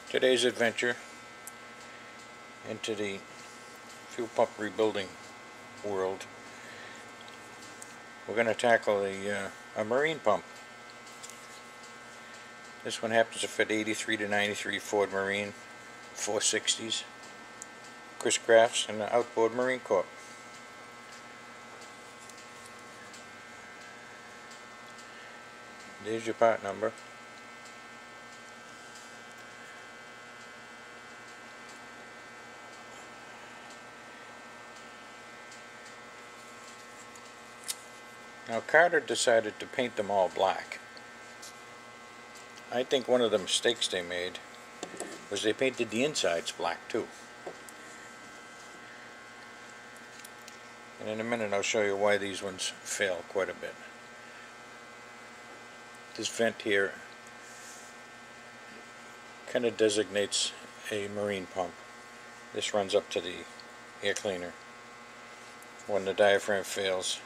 Today's adventure into the fuel pump rebuilding world, we're going to tackle a marine pump. This one happens to fit 83 to 93 Ford Marine 460s, Chris Crafts, and the Outboard Marine Corp. There's your part number. Now Carter decided to paint them all black. I think one of the mistakes they made was they painted the insides black too. And in a minute I'll show you why these ones fail quite a bit. This vent here kind of designates a marine pump. This runs up to the air cleaner. When the diaphragm fails,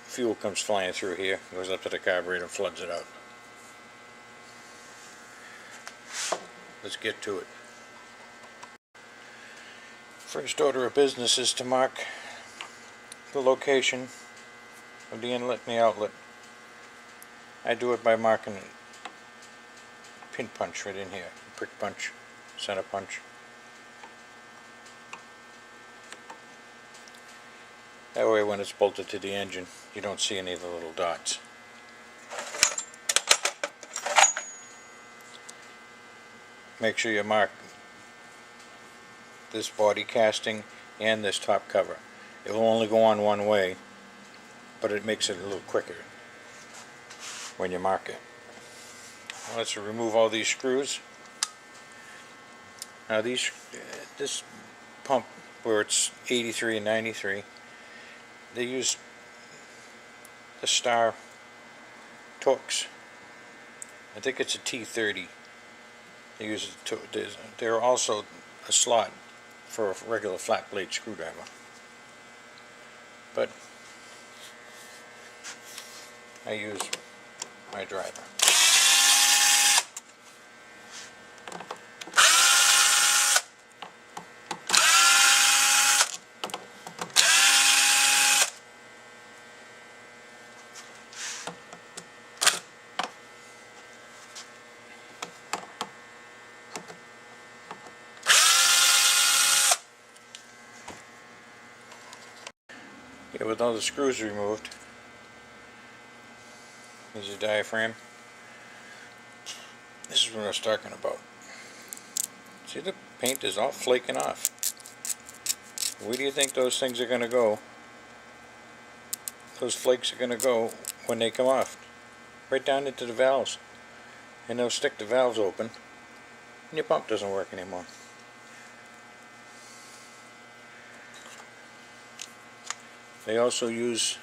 fuel comes flying through here, goes up to the carburetor and floods it out. Let's get to it. First order of business is to mark the location of the inlet and the outlet. I do it by marking a pin punch right in here, prick punch, center punch. That way when it's bolted to the engine, you don't see any of the little dots. Make sure you mark this body casting and this top cover. It will only go on one way, but it makes it a little quicker when you mark it. Now let's remove all these screws. Now this pump, where it's 83 and 93, they use the Star Torx. I think it's a T30. They use it they're also a slot for a regular flat blade screwdriver. But I use my driver. Okay, with all the screws removed, here's the diaphragm. This is what I was talking about. See, the paint is all flaking off. Where do you think those things are going to go? Those flakes are going to go when they come off. Right down into the valves. And they'll stick the valves open, and your pump doesn't work anymore. They also use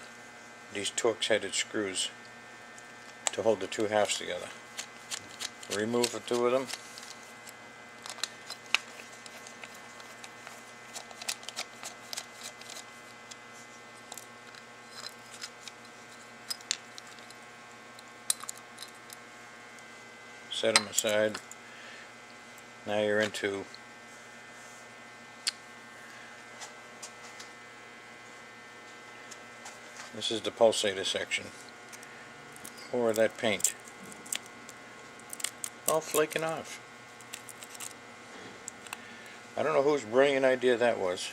these Torx-headed screws to hold the two halves together. Remove the two of them. Set them aside. Now you're into this is the Pulsator section. More of that paint. All flaking off. I don't know whose brilliant idea that was.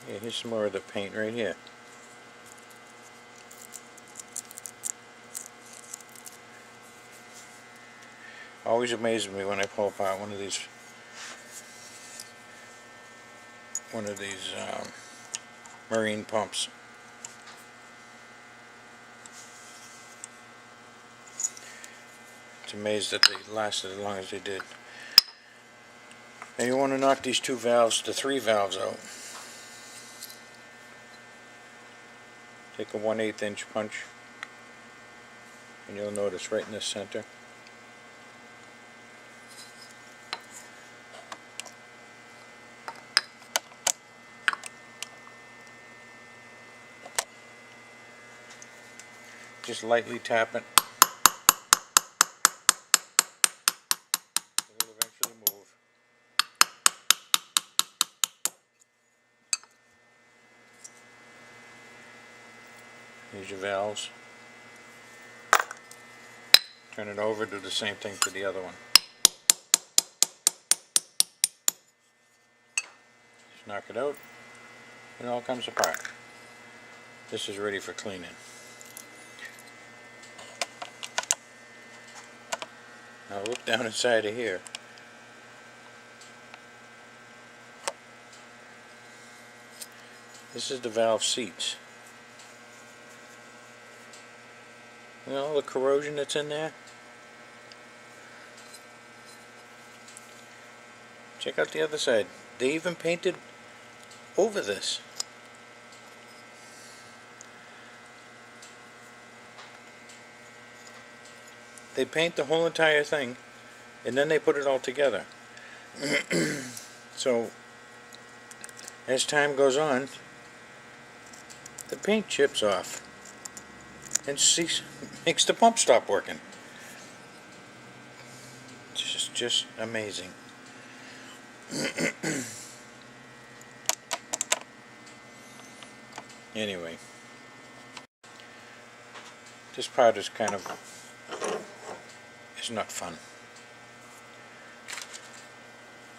Yeah, here's some more of the paint right here. Always amazes me when I pull apart one of these marine pumps. It's amazed that they lasted as long as they did. And you want to knock these two valves, the three valves out. Take a 1/8 inch punch, and you'll notice right in the center just lightly tap it. It'll eventually move. Here's your valves. Turn it over, do the same thing to the other one. Just knock it out, it all comes apart. This is ready for cleaning. Now look down inside of here. This is the valve seats. You know all the corrosion that's in there? Check out the other side. They even painted over this. They paint the whole entire thing and then they put it all together. So as time goes on, the paint chips off and makes the pump stop working. Just amazing. Anyway, this part is not fun.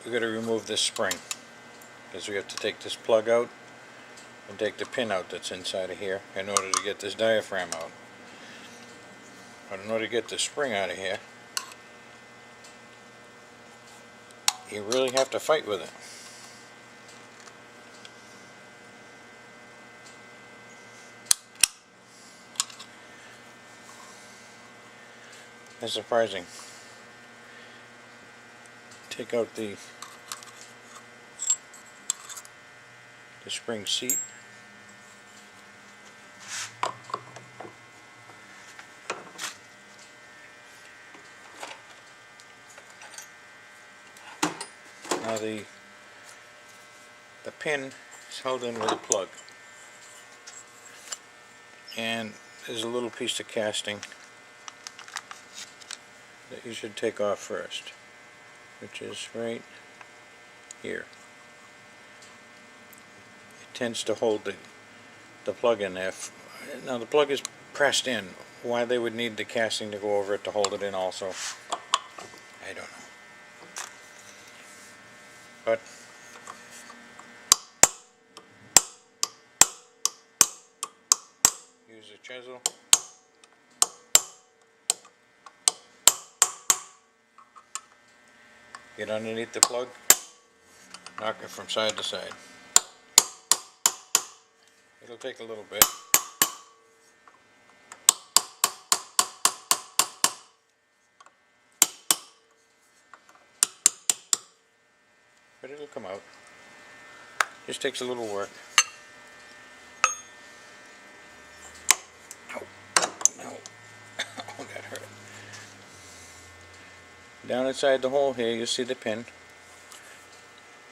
We got to remove this spring because we have to take this plug out and take the pin out that's inside of here in order to get this diaphragm out. But in order to get the spring out of here, you really have to fight with it. That's surprising. Take out the spring seat. Now the pin is held in with a plug, and there's a little piece of casting that you should take off first, which is right here. It tends to hold the plug in there. Now the plug is pressed in. Why they would need the casting to go over it to hold it in also, I don't know. But use a chisel. Get underneath the plug, knock it from side to side. It'll take a little bit. But it'll come out. Just takes a little work. Oh, no. Oh, that hurt. Down inside the hole here, you'll see the pin.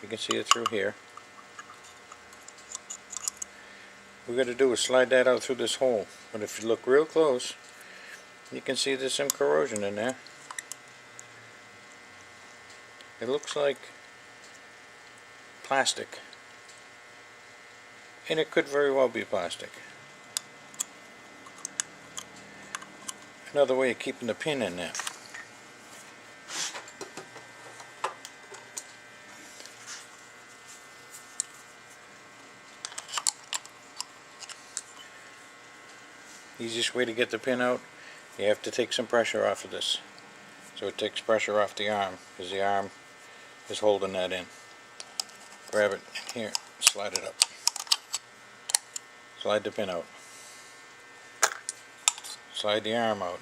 You can see it through here. What we're going to do is slide that out through this hole. But if you look real close, you can see there's some corrosion in there. It looks like plastic, and it could very well be plastic. Another way of keeping the pin in there. Easiest way to get the pin out, you have to take some pressure off of this. So it takes pressure off the arm, because the arm is holding that in. Grab it in here, slide it up. Slide the pin out. Slide the arm out.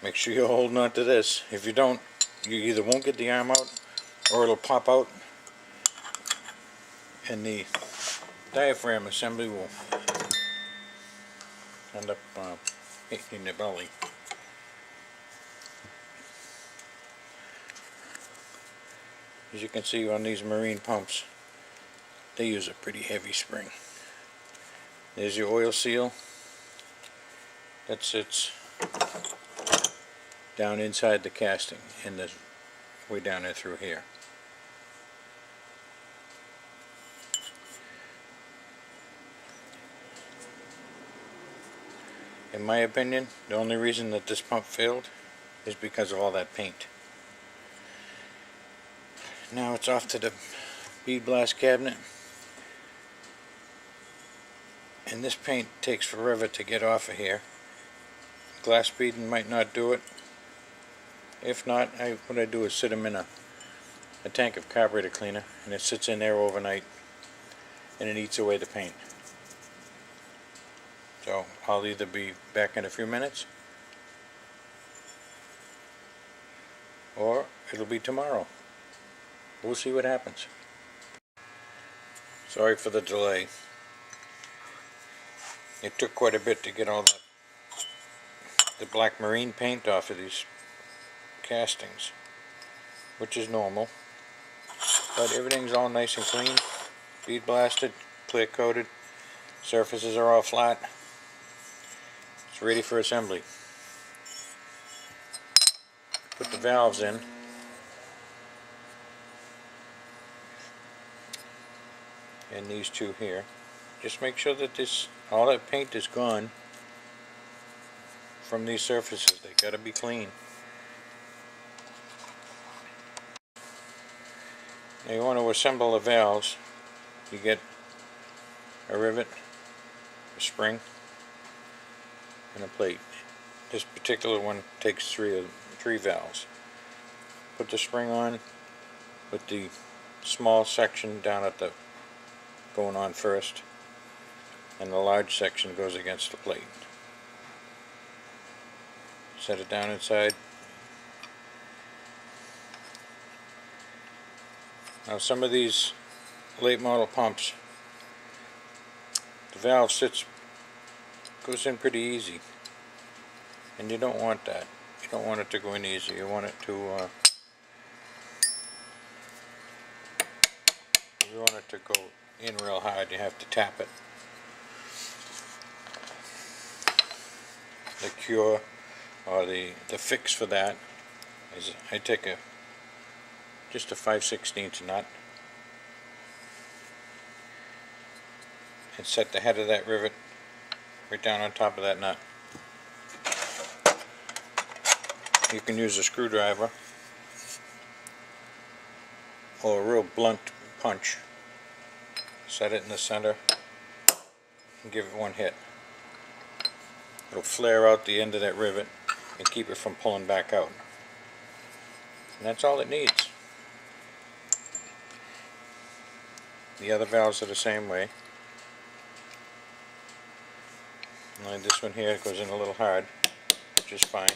Make sure you're holding on to this. If you don't, you either won't get the arm out or it'll pop out and the diaphragm assembly will end up hitting the belly. As you can see on these marine pumps, they use a pretty heavy spring. There's your oil seal, that sits down inside the casting in the way down there through here. In my opinion, the only reason that this pump failed is because of all that paint. Now it's off to the bead blast cabinet, and this paint takes forever to get off of here. Glass beading might not do it. If not, what I do is sit them in a tank of carburetor cleaner, and it sits in there overnight and it eats away the paint. So I'll either be back in a few minutes or it'll be tomorrow. We'll see what happens. Sorry for the delay. It took quite a bit to get all the black marine paint off of these castings, which is normal, but everything's all nice and clean, bead blasted, clear coated, surfaces are all flat. It's ready for assembly. Put the valves in. And these two here. Just make sure that all that paint is gone from these surfaces. They gotta be clean. Now you want to assemble the valves. You get a rivet, a spring, and a plate. This particular one takes three valves. Put the spring on with the small section down at the going on first, and the large section goes against the plate. Set it down inside. Now some of these late model pumps, the valve goes in pretty easy, and you don't want that. You don't want it to go in easy. You want it to go in real hard. You have to tap it. The cure, or the fix for that, is I take just a 5/16 nut and set the head of that rivet right down on top of that nut. You can use a screwdriver or a real blunt punch. Set it in the center and give it one hit. It'll flare out the end of that rivet and keep it from pulling back out. And that's all it needs. The other valves are the same way. Only this one here goes in a little hard, which is fine.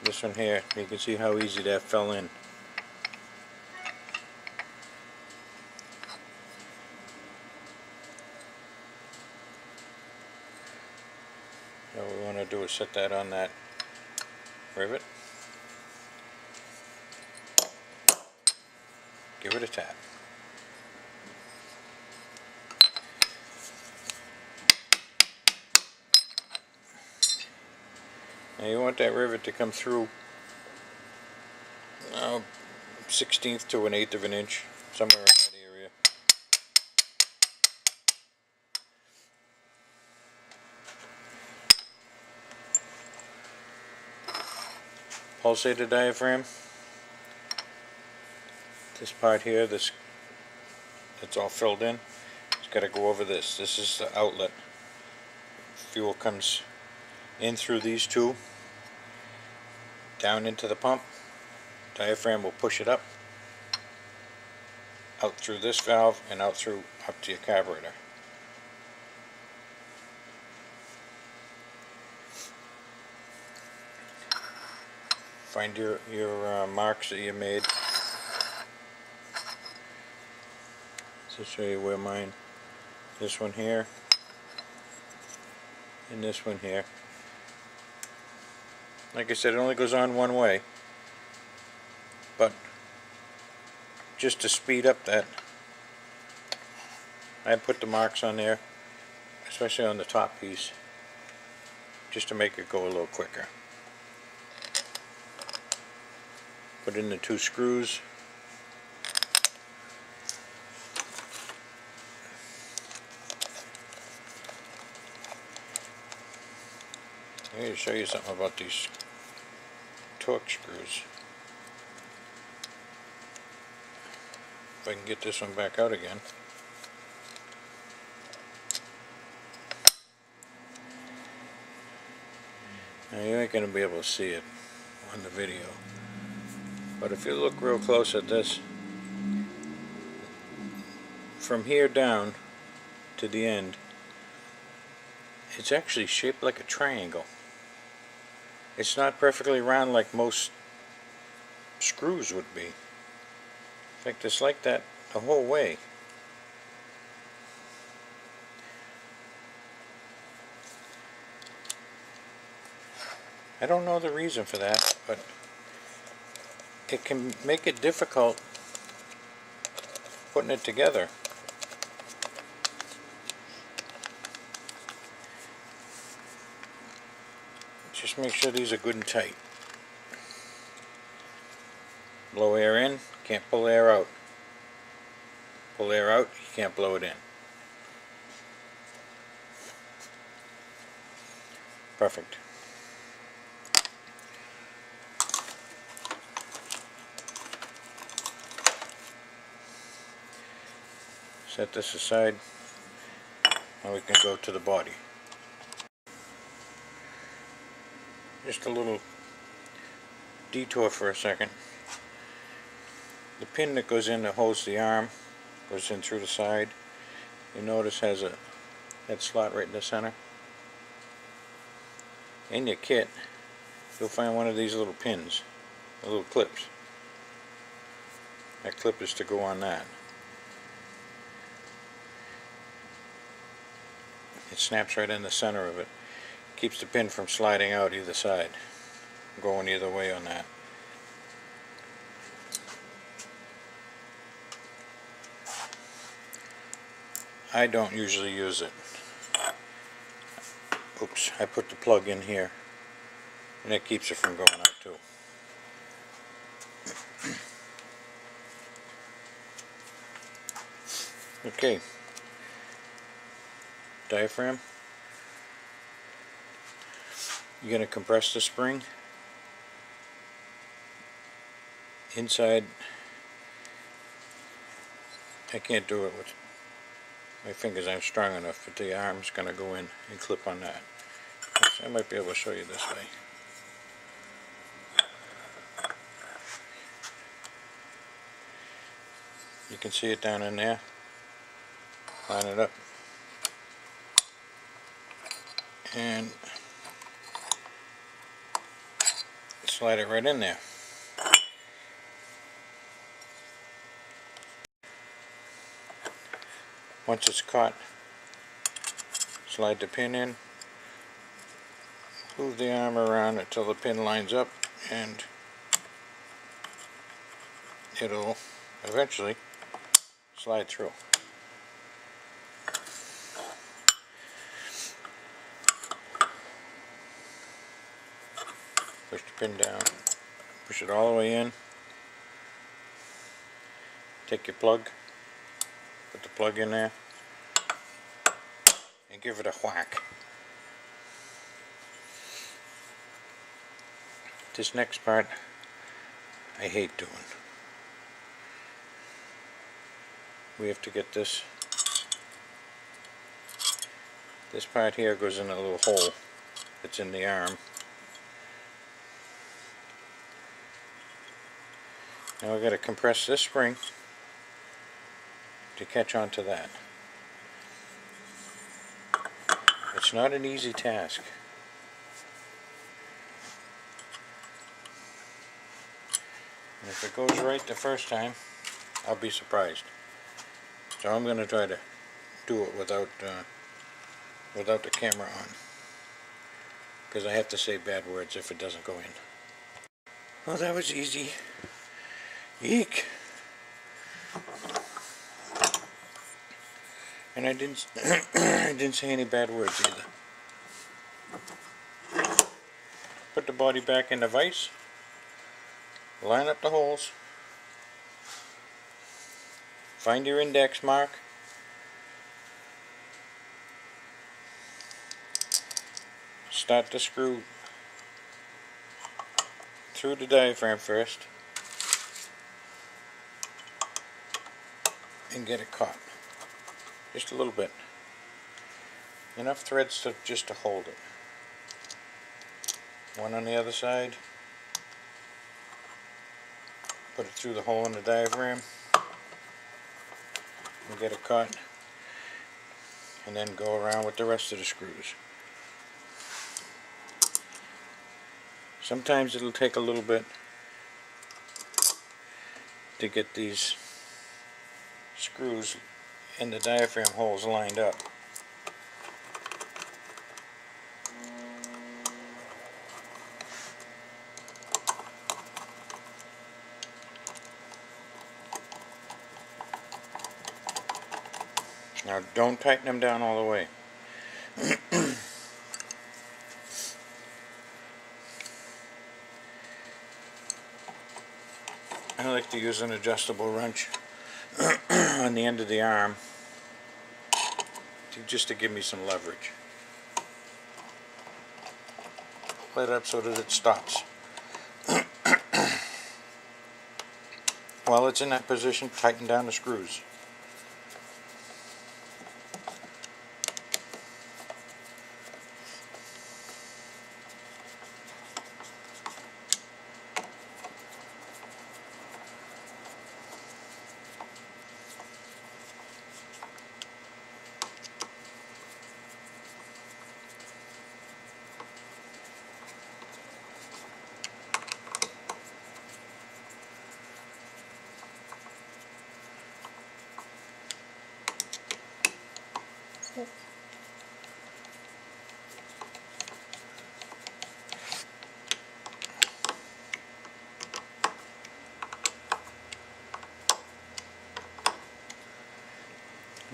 This one here, you can see how easy that fell in. So what we want to do is set that on that rivet. Give it a tap. Now you want that rivet to come through 1/16 to 1/8 of an inch, somewhere in that area. Pulsator diaphragm. This part here, that's all filled in. It's got to go over this. This is the outlet. Fuel comes in through these two, down into the pump. Diaphragm will push it up, out through this valve, and out through up to your carburetor. Find your marks that you made. To show you where mine, this one here, and this one here. Like I said, it only goes on one way, but just to speed up that I put the marks on there, especially on the top piece, just to make it go a little quicker. Put in the 2 screws. I need to show you something about these torque screws. If I can get this one back out again. Now you ain't going to be able to see it on the video, but if you look real close at this, from here down to the end, it's actually shaped like a triangle. It's not perfectly round like most screws would be. In fact, it's like that the whole way. I don't know the reason for that, but it can make it difficult putting it together. Just make sure these are good and tight. Blow air in, can't pull air out. Pull air out, you can't blow it in. Perfect. Set this aside, and we can go to the body. Just a little detour for a second. The pin that goes in that holds the arm goes in through the side. You notice has a that slot right in the center. In your kit, you'll find one of these little pins, little clips. That clip is to go on that. It snaps right in the center of it. Keeps the pin from sliding out either side, going either way on that. I don't usually use it. Oops, I put the plug in here, and it keeps it from going out too. Okay, diaphragm. You're going to compress the spring inside. I can't do it with my fingers, I'm strong enough, but the arm's going to go in and clip on that. I might be able to show you this way. You can see it down in there. Line it up. And slide it right in there. Once it's caught, slide the pin in, move the arm around until the pin lines up, and it'll eventually slide through. Push the pin down, push it all the way in, take your plug, put the plug in there, and give it a whack. This next part I hate doing. We have to get this part here goes in a little hole that's in the arm. Now we've got to compress this spring to catch onto that. It's not an easy task. And if it goes right the first time, I'll be surprised. So I'm going to try to do it without the camera on, because I have to say bad words if it doesn't go in. Well, that was easy. Eek! And I didn't I didn't say any bad words either. Put the body back in the vise. Line up the holes. Find your index mark. Start the screw through the diaphragm first and get it caught. Just a little bit. Enough threads just to hold it. One on the other side. Put it through the hole in the diaphragm and get it caught, and then go around with the rest of the screws. Sometimes it'll take a little bit to get these screws in the diaphragm holes lined up. Now don't tighten them down all the way. I like to use an adjustable wrench on the end of the arm just to give me some leverage. Let it up so that it stops. While it's in that position, tighten down the screws.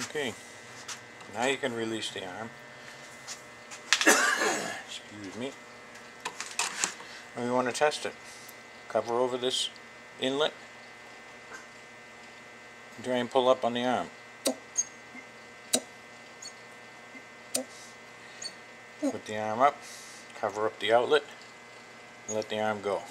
Okay, now you can release the arm. Excuse me. And we want to test it. Cover over this inlet and try and pull up on the arm. Put the arm up, cover up the outlet, and let the arm go.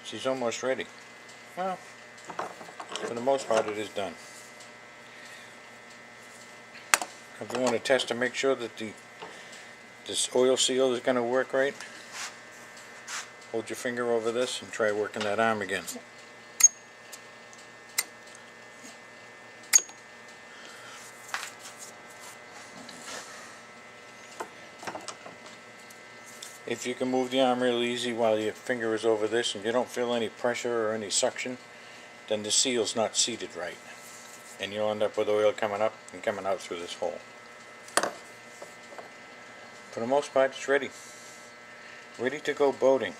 She's almost ready. Well, for the most part it is done. If you want to test to make sure that this oil seal is going to work right, hold your finger over this and try working that arm again. If you can move the arm real easy while your finger is over this and you don't feel any pressure or any suction, then the seal's not seated right. And you'll end up with oil coming up and coming out through this hole. For the most part, it's ready. Ready to go boating.